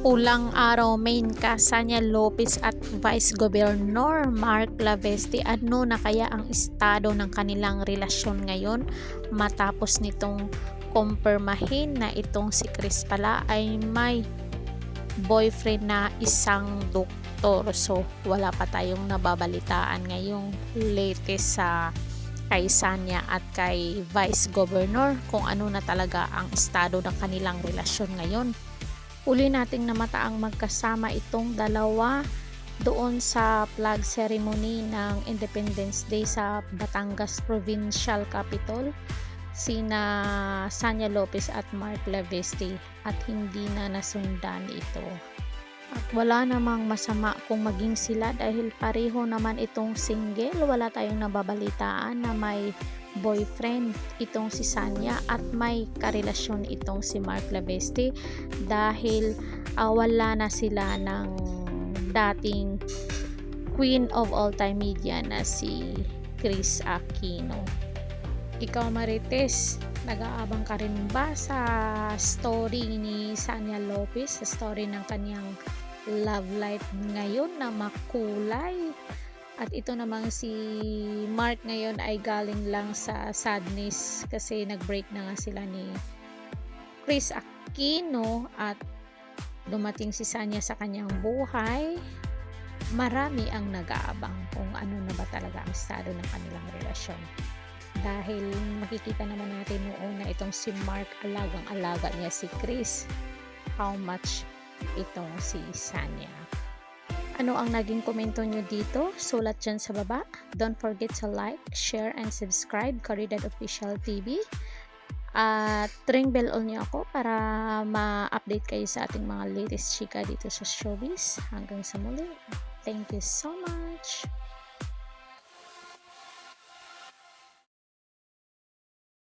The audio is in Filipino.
Ulang araw main ka Sanya Lopez at Vice Governor Mark Laveste. Ano na kaya ang estado ng kanilang relasyon ngayon matapos nitong kumpirmahin na itong si Chris pala ay may boyfriend na isang doktor. So wala pa tayong nababalitaan ngayong latest sa kay Sanya at kay Vice Governor kung ano na talaga ang estado ng kanilang relasyon ngayon. Uli nating namata ang magkasama itong dalawa doon sa flag ceremony ng Independence Day sa Batangas Provincial Capital, sina Sanya Lopez at Mark Laveste, at hindi na nasundan ito. At wala namang masama kung maging sila dahil pareho naman itong single. Wala tayong nababalitaan na may boyfriend itong si Sanya at may karelasyon itong si Mark Laveste dahil wala na sila ng dating queen of all time media na si Kris Aquino. Ikaw Marites, nag-aabang ka rin ba sa story ni Sanya Lopez, sa story ng kanyang love life ngayon na makulay? At ito namang si Mark ngayon ay galing lang sa sadness kasi nag-break na nga sila ni Kris Aquino at dumating si Sanya sa kanyang buhay. Marami ang nag-aabang kung ano na ba talaga ang estado ng kanilang relasyon. Dahil makikita naman natin noon na itong si Mark, alagang-alaga niya si Kris. How much itong si Sanya. Ano ang naging komento nyo dito? Sulat dyan sa baba. Don't forget to like, share, and subscribe Caridad Official TV. At ring bell on nyo ako para ma-update kayo sa ating mga latest chika dito sa showbiz. Hanggang sa muli. Thank you so much.